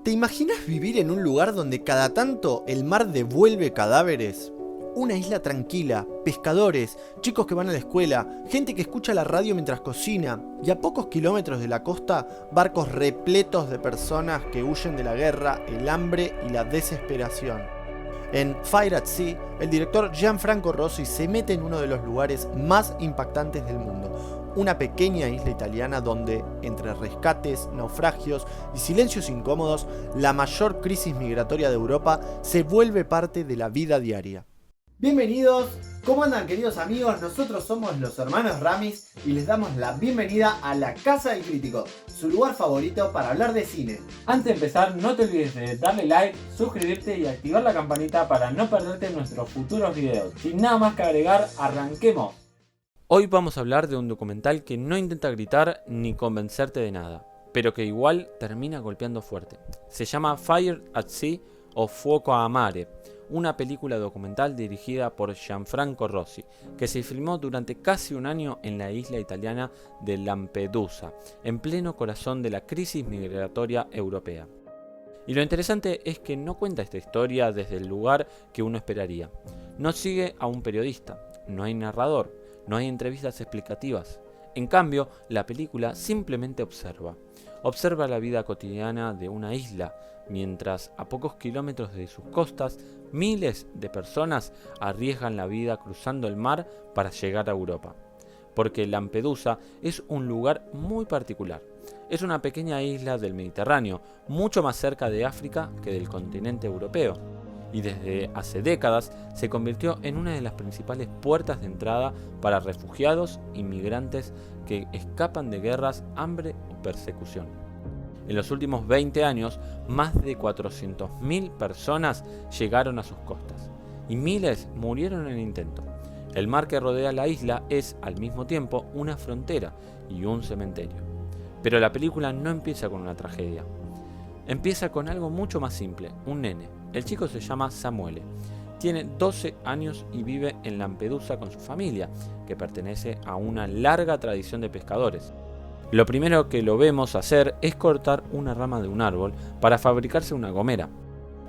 ¿Te imaginas vivir en un lugar donde cada tanto el mar devuelve cadáveres? Una isla tranquila, pescadores, chicos que van a la escuela, gente que escucha la radio mientras cocina, y a pocos kilómetros de la costa, barcos repletos de personas que huyen de la guerra, el hambre y la desesperación. En Fire at Sea, el director Gianfranco Rosi se mete en uno de los lugares más impactantes del mundo, una pequeña isla italiana donde, entre rescates, naufragios y silencios incómodos, la mayor crisis migratoria de Europa se vuelve parte de la vida diaria. Bienvenidos, ¿cómo andan queridos amigos? Nosotros somos los hermanos Ramis y les damos la bienvenida a la Casa del Crítico, su lugar favorito para hablar de cine. Antes de empezar, no te olvides de darle like, suscribirte y activar la campanita para no perderte nuestros futuros videos. Sin nada más que agregar, arranquemos. Hoy vamos a hablar de un documental que no intenta gritar ni convencerte de nada, pero que igual termina golpeando fuerte. Se llama Fire at Sea o Fuoco a Mare, una película documental dirigida por Gianfranco Rosi, que se filmó durante casi un año en la isla italiana de Lampedusa, en pleno corazón de la crisis migratoria europea. Y lo interesante es que no cuenta esta historia desde el lugar que uno esperaría. No sigue a un periodista, no hay narrador, no hay entrevistas explicativas. En cambio, la película simplemente observa la vida cotidiana de una isla, mientras a pocos kilómetros de sus costas, miles de personas arriesgan la vida cruzando el mar para llegar a Europa. Porque Lampedusa es un lugar muy particular. Es una pequeña isla del Mediterráneo, mucho más cerca de África que del continente europeo. Y desde hace décadas se convirtió en una de las principales puertas de entrada para refugiados y migrantes que escapan de guerras, hambre o persecución. En los últimos 20 años, más de 400.000 personas llegaron a sus costas y miles murieron en el intento. El mar que rodea la isla es, al mismo tiempo, una frontera y un cementerio. Pero la película no empieza con una tragedia. Empieza con algo mucho más simple, un nene. El chico se llama Samuele. Tiene 12 años y vive en Lampedusa con su familia, que pertenece a una larga tradición de pescadores. Lo primero que lo vemos hacer es cortar una rama de un árbol para fabricarse una gomera.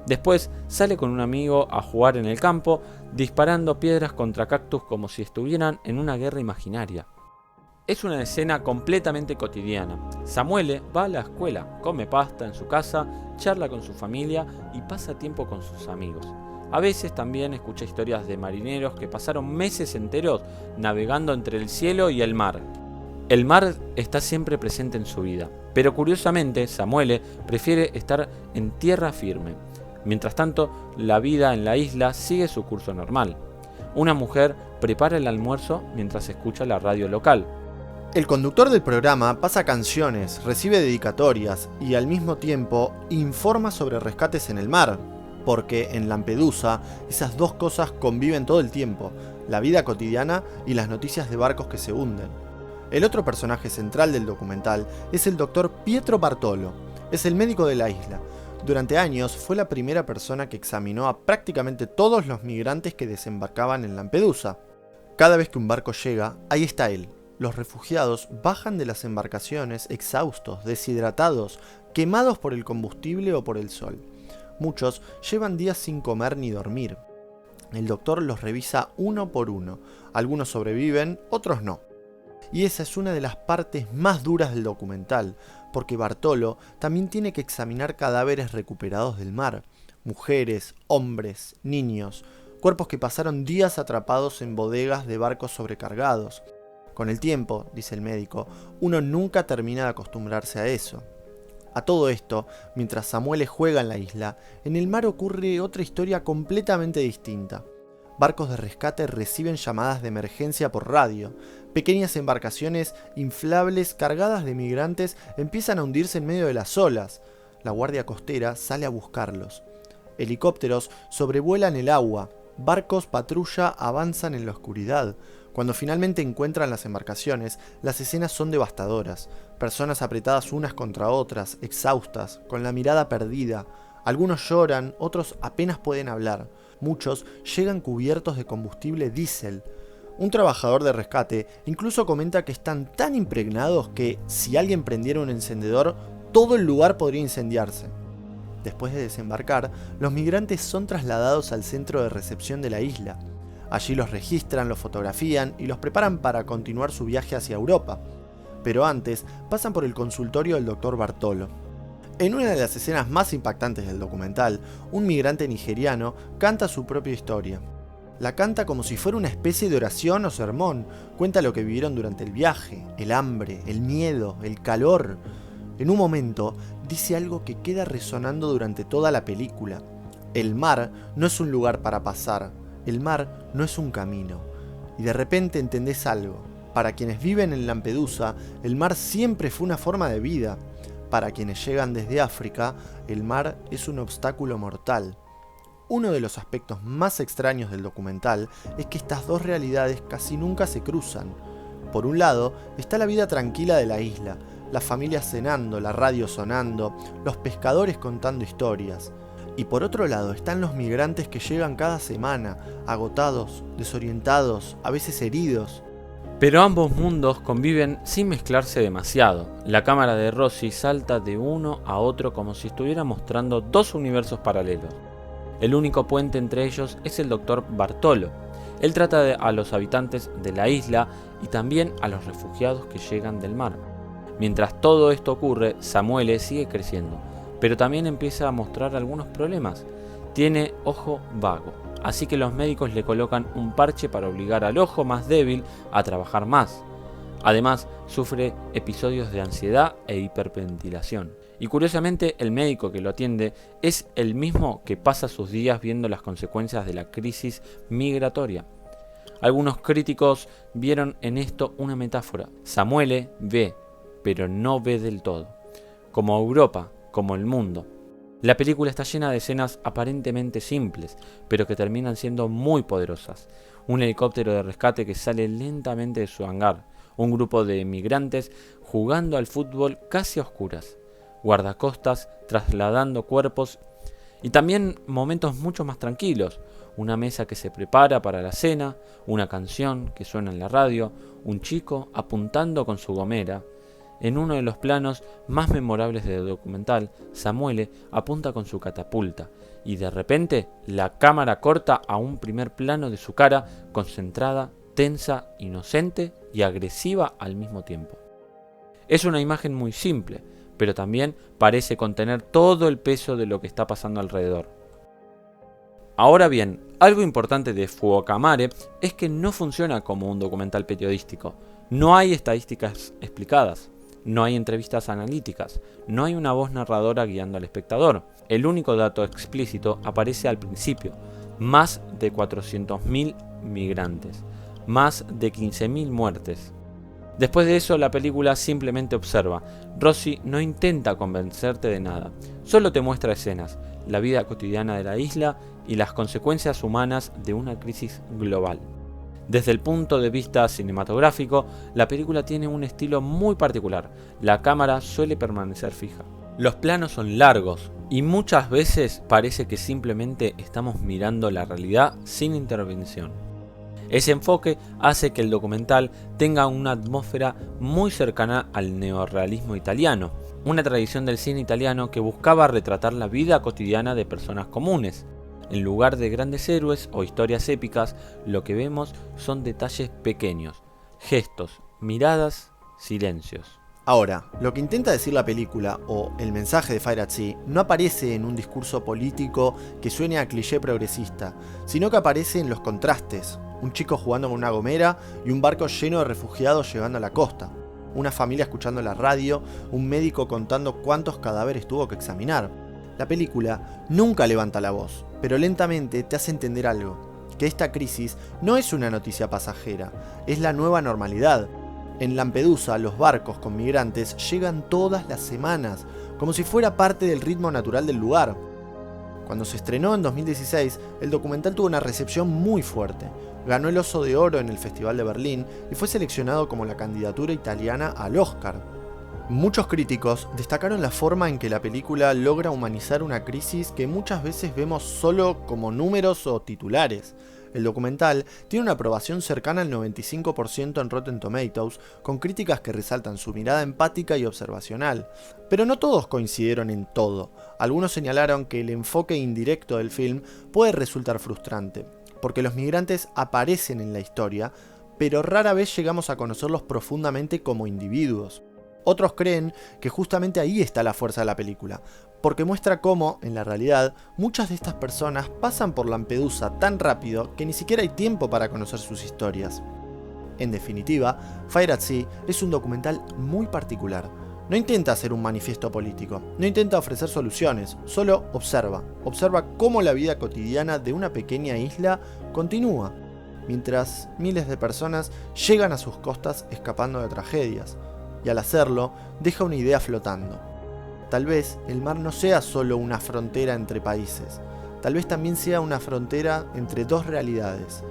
Después sale con un amigo a jugar en el campo, disparando piedras contra cactus como si estuvieran en una guerra imaginaria. Es una escena completamente cotidiana. Samuele va a la escuela, come pasta en su casa, charla con su familia y pasa tiempo con sus amigos. A veces también escucha historias de marineros que pasaron meses enteros navegando entre el cielo y el mar. El mar está siempre presente en su vida, pero curiosamente Samuele prefiere estar en tierra firme. Mientras tanto, la vida en la isla sigue su curso normal. Una mujer prepara el almuerzo mientras escucha la radio local. El conductor del programa pasa canciones, recibe dedicatorias y al mismo tiempo informa sobre rescates en el mar, porque en Lampedusa esas dos cosas conviven todo el tiempo, la vida cotidiana y las noticias de barcos que se hunden. El otro personaje central del documental es el doctor Pietro Bartolo, es el médico de la isla. Durante años fue la primera persona que examinó a prácticamente todos los migrantes que desembarcaban en Lampedusa. Cada vez que un barco llega, ahí está él. Los refugiados bajan de las embarcaciones exhaustos, deshidratados, quemados por el combustible o por el sol. Muchos llevan días sin comer ni dormir. El doctor los revisa uno por uno. Algunos sobreviven, otros no. Y esa es una de las partes más duras del documental, porque Bartolo también tiene que examinar cadáveres recuperados del mar. Mujeres, hombres, niños, cuerpos que pasaron días atrapados en bodegas de barcos sobrecargados. Con el tiempo, dice el médico, uno nunca termina de acostumbrarse a eso. A todo esto, mientras Samuele juega en la isla, en el mar ocurre otra historia completamente distinta. Barcos de rescate reciben llamadas de emergencia por radio. Pequeñas embarcaciones inflables cargadas de migrantes empiezan a hundirse en medio de las olas. La guardia costera sale a buscarlos. Helicópteros sobrevuelan el agua. Barcos patrulla avanzan en la oscuridad. Cuando finalmente encuentran las embarcaciones, las escenas son devastadoras. Personas apretadas unas contra otras, exhaustas, con la mirada perdida. Algunos lloran, otros apenas pueden hablar. Muchos llegan cubiertos de combustible diésel. Un trabajador de rescate incluso comenta que están tan impregnados que, si alguien prendiera un encendedor, todo el lugar podría incendiarse. Después de desembarcar, los migrantes son trasladados al centro de recepción de la isla. Allí los registran, los fotografían y los preparan para continuar su viaje hacia Europa. Pero antes, pasan por el consultorio del Dr. Bartolo. En una de las escenas más impactantes del documental, un migrante nigeriano canta su propia historia. La canta como si fuera una especie de oración o sermón. Cuenta lo que vivieron durante el viaje, el hambre, el miedo, el calor. En un momento, dice algo que queda resonando durante toda la película. El mar no es un lugar para pasar, el mar no es un camino. Y de repente entendés algo. Para quienes viven en Lampedusa, el mar siempre fue una forma de vida. Para quienes llegan desde África, el mar es un obstáculo mortal. Uno de los aspectos más extraños del documental es que estas dos realidades casi nunca se cruzan. Por un lado, está la vida tranquila de la isla, las familias cenando, la radio sonando, los pescadores contando historias. Y por otro lado están los migrantes que llegan cada semana, agotados, desorientados, a veces heridos. Pero ambos mundos conviven sin mezclarse demasiado. La cámara de Rossi salta de uno a otro como si estuviera mostrando dos universos paralelos. El único puente entre ellos es el Dr. Bartolo. Él trata a los habitantes de la isla y también a los refugiados que llegan del mar. Mientras todo esto ocurre, Samuele sigue creciendo, pero también empieza a mostrar algunos problemas. Tiene ojo vago, así que los médicos le colocan un parche para obligar al ojo más débil a trabajar más. Además, sufre episodios de ansiedad e hiperventilación. Y curiosamente, el médico que lo atiende es el mismo que pasa sus días viendo las consecuencias de la crisis migratoria. Algunos críticos vieron en esto una metáfora. Samuele ve, pero no ve del todo. Como Europa, como el mundo. La película está llena de escenas aparentemente simples, pero que terminan siendo muy poderosas. Un helicóptero de rescate que sale lentamente de su hangar. Un grupo de migrantes jugando al fútbol casi a oscuras. Guardacostas trasladando cuerpos y también momentos mucho más tranquilos. Una mesa que se prepara para la cena, una canción que suena en la radio, un chico apuntando con su gomera. En uno de los planos más memorables del documental, Samuele apunta con su catapulta y de repente la cámara corta a un primer plano de su cara concentrada, tensa, inocente y agresiva al mismo tiempo. Es una imagen muy simple, pero también parece contener todo el peso de lo que está pasando alrededor. Ahora bien, algo importante de Fuoco es que no funciona como un documental periodístico. No hay estadísticas explicadas, no hay entrevistas analíticas, no hay una voz narradora guiando al espectador. El único dato explícito aparece al principio: más de 400.000 migrantes, más de 15.000 muertes. Después de eso, la película simplemente observa. Rossi no intenta convencerte de nada, solo te muestra escenas, la vida cotidiana de la isla y las consecuencias humanas de una crisis global. Desde el punto de vista cinematográfico, la película tiene un estilo muy particular. La cámara suele permanecer fija. Los planos son largos y muchas veces parece que simplemente estamos mirando la realidad sin intervención. Ese enfoque hace que el documental tenga una atmósfera muy cercana al neorrealismo italiano, una tradición del cine italiano que buscaba retratar la vida cotidiana de personas comunes. En lugar de grandes héroes o historias épicas, lo que vemos son detalles pequeños, gestos, miradas, silencios. Ahora, lo que intenta decir la película, o el mensaje de Fire at Sea, no aparece en un discurso político que suene a cliché progresista, sino que aparece en los contrastes. Un chico jugando con una gomera y un barco lleno de refugiados llegando a la costa. Una familia escuchando la radio, un médico contando cuántos cadáveres tuvo que examinar. La película nunca levanta la voz, pero lentamente te hace entender algo, que esta crisis no es una noticia pasajera, es la nueva normalidad. En Lampedusa, los barcos con migrantes llegan todas las semanas, como si fuera parte del ritmo natural del lugar. Cuando se estrenó en 2016, el documental tuvo una recepción muy fuerte. Ganó el Oso de Oro en el Festival de Berlín y fue seleccionado como la candidatura italiana al Oscar. Muchos críticos destacaron la forma en que la película logra humanizar una crisis que muchas veces vemos solo como números o titulares. El documental tiene una aprobación cercana al 95% en Rotten Tomatoes, con críticas que resaltan su mirada empática y observacional. Pero no todos coincidieron en todo. Algunos señalaron que el enfoque indirecto del film puede resultar frustrante, porque los migrantes aparecen en la historia, pero rara vez llegamos a conocerlos profundamente como individuos. Otros creen que justamente ahí está la fuerza de la película, porque muestra cómo, en la realidad, muchas de estas personas pasan por Lampedusa tan rápido que ni siquiera hay tiempo para conocer sus historias. En definitiva, Fire at Sea es un documental muy particular. No intenta hacer un manifiesto político, no intenta ofrecer soluciones, solo observa cómo la vida cotidiana de una pequeña isla continúa, mientras miles de personas llegan a sus costas escapando de tragedias, y al hacerlo, deja una idea flotando. Tal vez el mar no sea solo una frontera entre países, tal vez también sea una frontera entre dos realidades,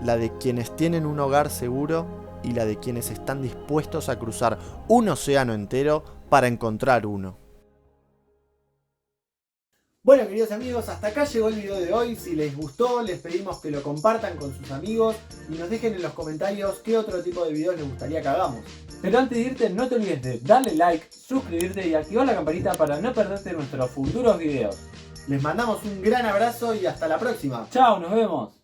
la de quienes tienen un hogar seguro y la de quienes están dispuestos a cruzar un océano entero para encontrar uno. Bueno, queridos amigos, hasta acá llegó el video de hoy. Si les gustó, les pedimos que lo compartan con sus amigos y nos dejen en los comentarios qué otro tipo de videos les gustaría que hagamos. Pero antes de irte, no te olvides de darle like, suscribirte y activar la campanita para no perderte nuestros futuros videos. Les mandamos un gran abrazo y hasta la próxima. Chao, nos vemos.